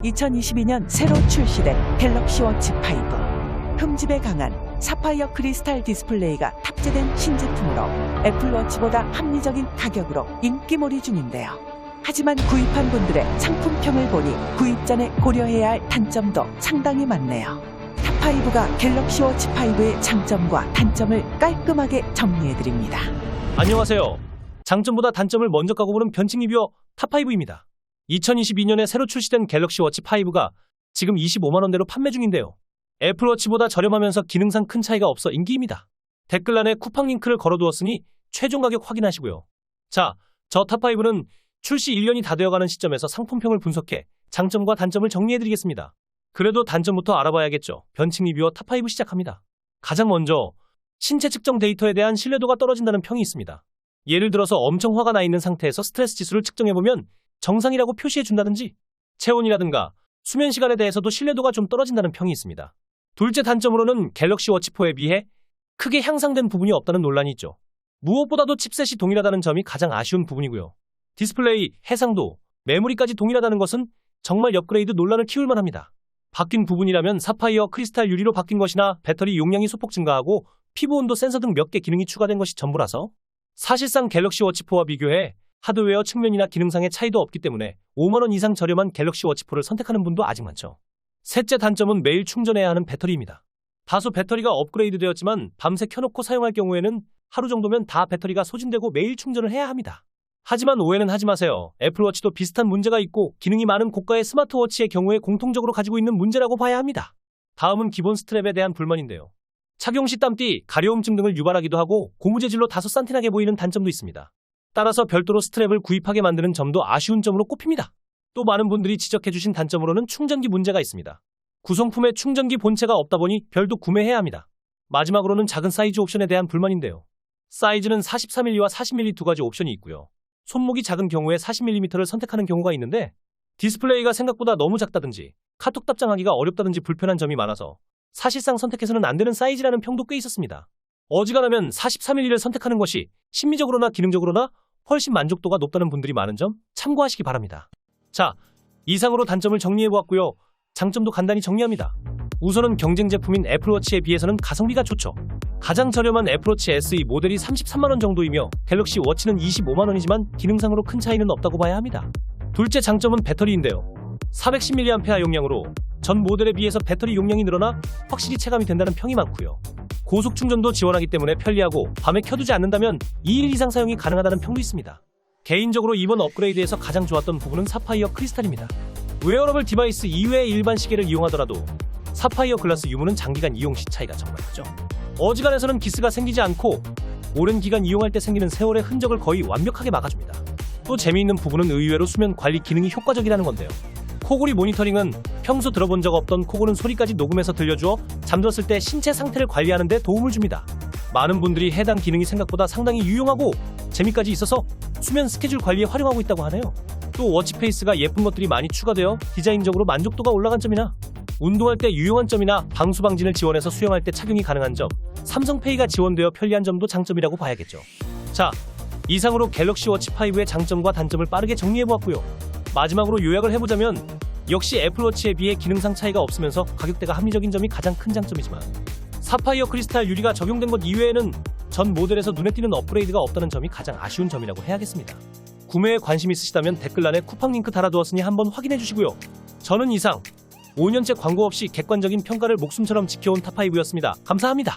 2022년 새로 출시된 갤럭시 워치 5. 흠집에 강한 사파이어 크리스탈 디스플레이가 탑재된 신제품으로 애플워치보다 합리적인 가격으로 인기몰이 중인데요. 하지만 구입한 분들의 상품평을 보니 구입 전에 고려해야 할 단점도 상당히 많네요. 탑5가 갤럭시 워치 5의 장점과 단점을 깔끔하게 정리해드립니다. 안녕하세요. 장점보다 단점을 먼저 까고보는 변칙 리뷰어 탑5입니다. 2022년에 새로 출시된 갤럭시 워치 5가 지금 25만원대로 판매 중인데요. 애플워치보다 저렴하면서 기능상 큰 차이가 없어 인기입니다. 댓글란에 쿠팡 링크를 걸어두었으니 최종 가격 확인하시고요. 자, 저 탑5는 출시 1년이 다 되어가는 시점에서 상품평을 분석해 장점과 단점을 정리해드리겠습니다. 그래도 단점부터 알아봐야겠죠. 변칙 리뷰어 탑5 시작합니다. 가장 먼저 신체 측정 데이터에 대한 신뢰도가 떨어진다는 평이 있습니다. 예를 들어서 엄청 화가 나 있는 상태에서 스트레스 지수를 측정해보면 정상이라고 표시해준다든지 체온이라든가 수면 시간에 대해서도 신뢰도가 좀 떨어진다는 평이 있습니다. 둘째 단점으로는 갤럭시 워치 4에 비해 크게 향상된 부분이 없다는 논란이 있죠. 무엇보다도 칩셋이 동일하다는 점이 가장 아쉬운 부분이고요. 디스플레이, 해상도, 메모리까지 동일하다는 것은 정말 업그레이드 논란을 키울 만합니다. 바뀐 부분이라면 사파이어 크리스탈 유리로 바뀐 것이나 배터리 용량이 소폭 증가하고 피부 온도 센서 등 몇 개 기능이 추가된 것이 전부라서 사실상 갤럭시 워치 4와 비교해 하드웨어 측면이나 기능상의 차이도 없기 때문에 5만원 이상 저렴한 갤럭시 워치 4를 선택하는 분도 아직 많죠. 셋째 단점은 매일 충전해야 하는 배터리입니다. 다소 배터리가 업그레이드 되었지만 밤새 켜놓고 사용할 경우에는 하루 정도면 다 배터리가 소진되고 매일 충전을 해야 합니다. 하지만 오해는 하지 마세요. 애플워치도 비슷한 문제가 있고 기능이 많은 고가의 스마트워치의 경우에 공통적으로 가지고 있는 문제라고 봐야 합니다. 다음은 기본 스트랩에 대한 불만인데요. 착용 시 땀띠, 가려움증 등을 유발하기도 하고 고무 재질로 다소 산티나게 보이는 단점도 있습니다. 따라서 별도로 스트랩을 구입하게 만드는 점도 아쉬운 점으로 꼽힙니다. 또 많은 분들이 지적해주신 단점으로는 충전기 문제가 있습니다. 구성품에 충전기 본체가 없다 보니 별도 구매해야 합니다. 마지막으로는 작은 사이즈 옵션에 대한 불만인데요. 사이즈는 43mm 와 40mm 두 가지 옵션이 있고요. 손목이 작은 경우에 40mm를 선택하는 경우가 있는데 디스플레이가 생각보다 너무 작다든지 카톡 답장하기가 어렵다든지 불편한 점이 많아서 사실상 선택해서는 안 되는 사이즈라는 평도 꽤 있었습니다. 어지간하면 43mm를 선택하는 것이 심미적으로나 기능적으로나 훨씬 만족도가 높다는 분들이 많은 점 참고하시기 바랍니다. 자, 이상으로 단점을 정리해보았고요. 장점도 간단히 정리합니다. 우선은 경쟁 제품인 애플워치에 비해서는 가성비가 좋죠. 가장 저렴한 애플워치 SE 모델이 33만원 정도이며 갤럭시 워치는 25만원이지만 기능상으로 큰 차이는 없다고 봐야 합니다. 둘째 장점은 배터리인데요. 410mAh 용량으로 전 모델에 비해서 배터리 용량이 늘어나 확실히 체감이 된다는 평이 많고요. 고속 충전도 지원하기 때문에 편리하고 밤에 켜두지 않는다면 2일 이상 사용이 가능하다는 평도 있습니다. 개인적으로 이번 업그레이드에서 가장 좋았던 부분은 사파이어 크리스탈입니다. 웨어러블 디바이스 이외의 일반 시계를 이용하더라도 사파이어 글라스 유무는 장기간 이용 시 차이가 정말 크죠. 어지간해서는 기스가 생기지 않고 오랜 기간 이용할 때 생기는 세월의 흔적을 거의 완벽하게 막아줍니다. 또 재미있는 부분은 의외로 수면 관리 기능이 효과적이라는 건데요. 코골이 모니터링은 평소 들어본 적 없던 코고는 소리까지 녹음해서 들려주어 잠들었을 때 신체 상태를 관리하는 데 도움을 줍니다. 많은 분들이 해당 기능이 생각보다 상당히 유용하고 재미까지 있어서 수면 스케줄 관리에 활용하고 있다고 하네요. 또 워치페이스가 예쁜 것들이 많이 추가되어 디자인적으로 만족도가 올라간 점이나 운동할 때 유용한 점이나 방수 방진을 지원해서 수영할 때 착용이 가능한 점, 삼성페이가 지원되어 편리한 점도 장점이라고 봐야겠죠. 자, 이상으로 갤럭시 워치 5의 장점과 단점을 빠르게 정리해보았고요. 마지막으로 요약을 해보자면 역시 애플워치에 비해 기능상 차이가 없으면서 가격대가 합리적인 점이 가장 큰 장점이지만 사파이어 크리스탈 유리가 적용된 것 이외에는 전 모델에서 눈에 띄는 업그레이드가 없다는 점이 가장 아쉬운 점이라고 해야겠습니다. 구매에 관심 있으시다면 댓글란에 쿠팡 링크 달아두었으니 한번 확인해주시고요. 저는 이상 5년째 광고 없이 객관적인 평가를 목숨처럼 지켜온 탑5였습니다. 감사합니다.